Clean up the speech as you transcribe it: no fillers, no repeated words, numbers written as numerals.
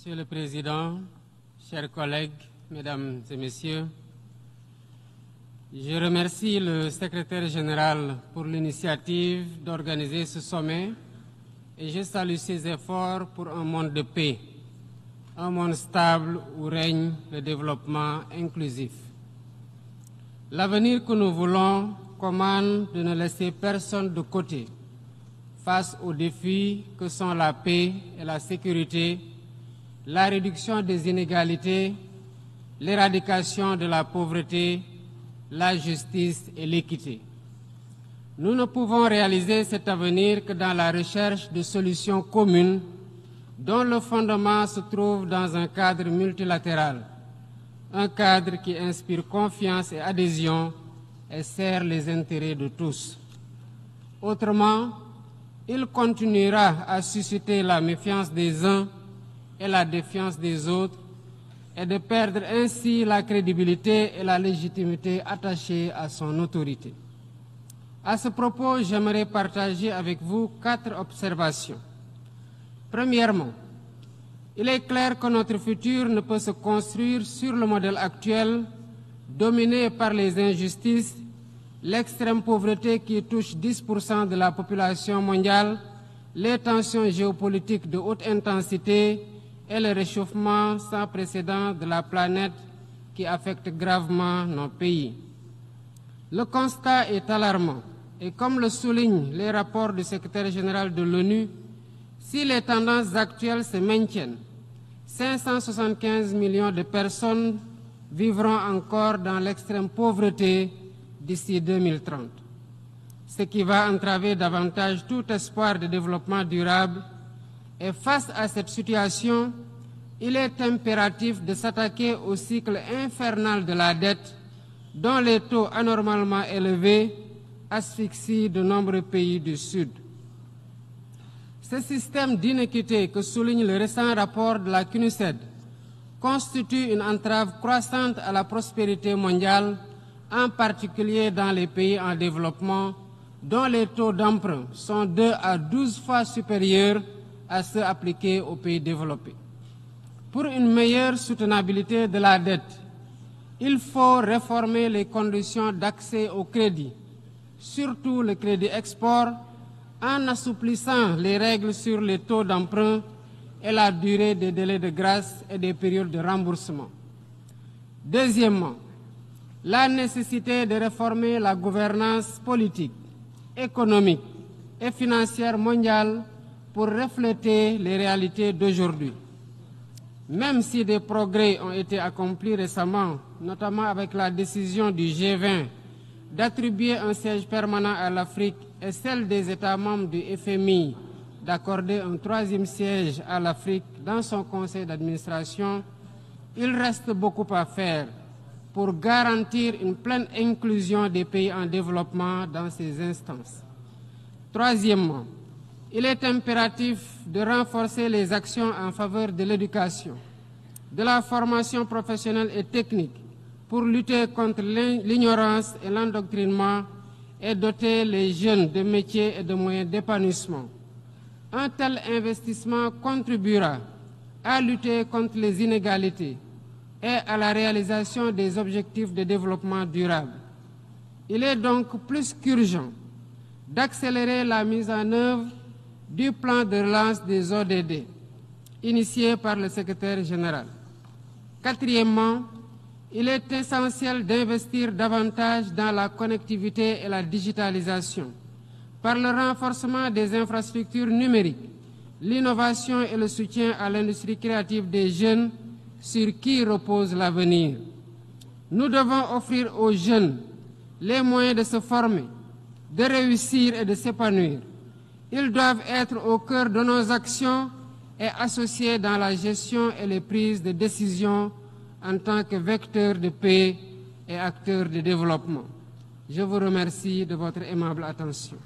Monsieur le Président, chers collègues, Mesdames et Messieurs, je remercie le Secrétaire général pour l'initiative d'organiser ce sommet et je salue ses efforts pour un monde de paix, un monde stable où règne le développement inclusif. L'avenir que nous voulons commande de ne laisser personne de côté face aux défis que sont la paix et la sécurité, la réduction des inégalités, l'éradication de la pauvreté, la justice et l'équité. Nous ne pouvons réaliser cet avenir que dans la recherche de solutions communes dont le fondement se trouve dans un cadre multilatéral, un cadre qui inspire confiance et adhésion et sert les intérêts de tous. Autrement, il continuera à susciter la méfiance des uns et la défiance des autres et de perdre ainsi la crédibilité et la légitimité attachées à son autorité. À ce propos, j'aimerais partager avec vous 4 observations. Premièrement, il est clair que notre futur ne peut se construire sur le modèle actuel, dominé par les injustices, l'extrême pauvreté qui touche 10% de la population mondiale, les tensions géopolitiques de haute intensité et le réchauffement sans précédent de la planète qui affecte gravement nos pays. Le constat est alarmant et comme le soulignent les rapports du secrétaire général de l'ONU, si les tendances actuelles se maintiennent, 575 millions de personnes vivront encore dans l'extrême pauvreté d'ici 2030, ce qui va entraver davantage tout espoir de développement durable. Et face à cette situation, il est impératif de s'attaquer au cycle infernal de la dette, dont les taux anormalement élevés asphyxient de nombreux pays du Sud. Ce système d'inéquité que souligne le récent rapport de la CNUSED constitue une entrave croissante à la prospérité mondiale, en particulier dans les pays en développement, dont les taux d'emprunt sont 2 à 12 fois supérieurs à ceux appliqués aux pays développés. Pour une meilleure soutenabilité de la dette, il faut réformer les conditions d'accès au crédit, surtout le crédit export, en assouplissant les règles sur les taux d'emprunt et la durée des délais de grâce et des périodes de remboursement. Deuxièmement, la nécessité de réformer la gouvernance politique, économique et financière mondiale pour refléter les réalités d'aujourd'hui. Même si des progrès ont été accomplis récemment, notamment avec la décision du G20 d'attribuer un siège permanent à l'Afrique et celle des États membres du FMI d'accorder un 3e siège à l'Afrique dans son conseil d'administration, il reste beaucoup à faire pour garantir une pleine inclusion des pays en développement dans ces instances. Troisièmement, il est impératif de renforcer les actions en faveur de l'éducation, de la formation professionnelle et technique pour lutter contre l'ignorance et l'endoctrinement et doter les jeunes de métiers et de moyens d'épanouissement. Un tel investissement contribuera à lutter contre les inégalités et à la réalisation des objectifs de développement durable. Il est donc plus qu'urgent d'accélérer la mise en œuvre du plan de relance des ODD, initié par le secrétaire général. Quatrièmement, il est essentiel d'investir davantage dans la connectivité et la digitalisation, par le renforcement des infrastructures numériques, l'innovation et le soutien à l'industrie créative des jeunes sur qui repose l'avenir. Nous devons offrir aux jeunes les moyens de se former, de réussir et de s'épanouir. Ils doivent être au cœur de nos actions et associés dans la gestion et les prises de décision en tant que vecteurs de paix et acteurs de développement. Je vous remercie de votre aimable attention.